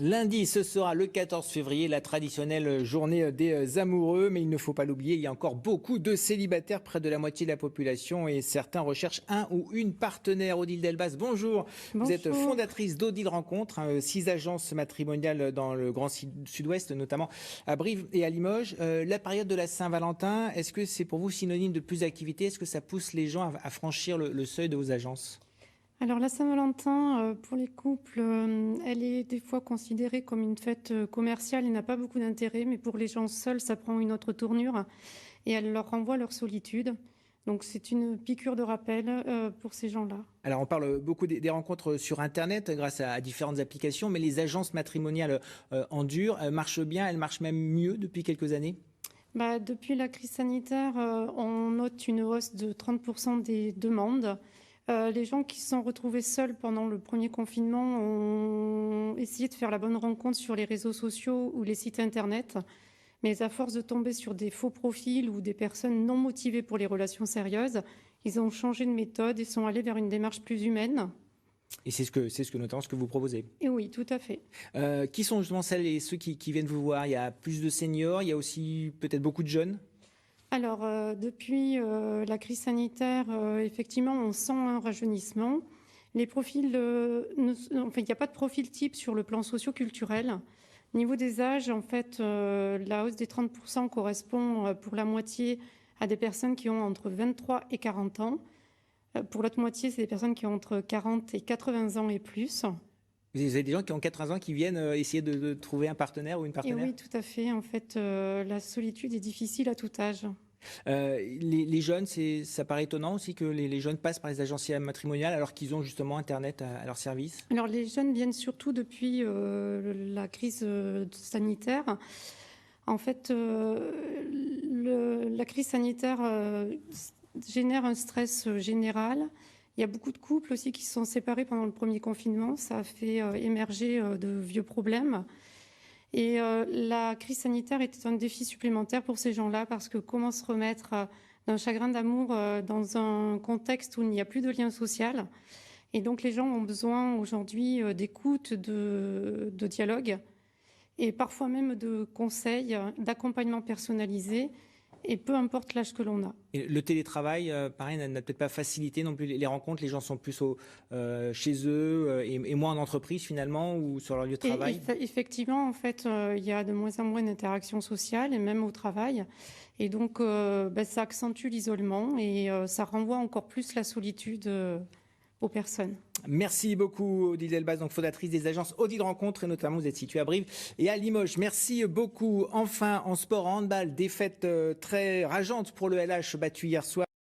Lundi, ce sera le 14 février, la traditionnelle journée des amoureux. Mais il ne faut pas l'oublier, il y a encore beaucoup de célibataires, près de la moitié de la population. Et certains recherchent un ou une partenaire. Odile Delbas, bonjour. Vous êtes Bonjour. fondatrice d'Odile Rencontre, 6 agences matrimoniales dans le Grand Sud-Ouest, notamment à Brive et à Limoges. La période de la Saint-Valentin, est-ce que c'est pour vous synonyme de plus d'activité? Est-ce que ça pousse les gens à franchir le seuil de vos agences? Alors la Saint-Valentin, pour les couples, elle est des fois considérée comme une fête commerciale et n'a pas beaucoup d'intérêt, mais pour les gens seuls, ça prend une autre tournure et elle leur renvoie leur solitude. Donc c'est une piqûre de rappel pour ces gens-là. Alors, on parle beaucoup des rencontres sur Internet grâce à différentes applications, mais les agences matrimoniales en dur marchent bien, elles marchent même mieux depuis quelques années. Depuis la crise sanitaire, on note une hausse de 30% des demandes. Les gens qui se sont retrouvés seuls pendant le premier confinement ont essayé de faire la bonne rencontre sur les réseaux sociaux ou les sites Internet. Mais à force de tomber sur des faux profils ou des personnes non motivées pour les relations sérieuses, ils ont changé de méthode et sont allés vers une démarche plus humaine. Et c'est ce que notamment ce que vous proposez. Et oui, tout à fait. Qui sont justement celles et ceux qui viennent vous voir? Il y a plus de seniors, il y a aussi peut-être beaucoup de jeunes. Alors, depuis la crise sanitaire, effectivement, on sent un rajeunissement. Les profils, il n'y a pas de profil type sur le plan socio-culturel. Au niveau des âges, en fait, la hausse des 30% correspond pour la moitié à des personnes qui ont entre 23 et 40 ans. Pour l'autre moitié, c'est des personnes qui ont entre 40 et 80 ans et plus. Vous avez des gens qui ont 80 ans qui viennent essayer de trouver un partenaire ou une Et partenaire. oui, tout à fait. En fait, la solitude est difficile à tout âge. Les jeunes, ça paraît étonnant aussi que les jeunes passent par les agences matrimoniales alors qu'ils ont justement Internet à leur service. Alors, les jeunes viennent surtout depuis la crise sanitaire. En fait, la crise sanitaire génère un stress général. Il y a beaucoup de couples aussi qui se sont séparés pendant le premier confinement. Ça a fait émerger de vieux problèmes. Et la crise sanitaire était un défi supplémentaire pour ces gens-là parce que comment se remettre d'un chagrin d'amour dans un contexte où il n'y a plus de lien social. Et donc les gens ont besoin aujourd'hui d'écoute, de dialogue et parfois même de conseils, d'accompagnement personnalisé. Et peu importe l'âge que l'on a. Et le télétravail, pareil, n'a peut-être pas facilité non plus les rencontres. Les gens sont plus chez eux et moins en entreprise finalement ou sur leur lieu de travail. Effectivement, en fait, il y a de moins en moins d'interactions sociales et même au travail. Et donc, ça accentue l'isolement et ça renvoie encore plus la solitude aux personnes. Merci beaucoup Odile Delbas, donc fondatrice des agences Odile Rencontre et notamment vous êtes située à Brive et à Limoges. Merci beaucoup. Enfin, en sport, en handball, défaite très rageante pour le LH battu hier soir.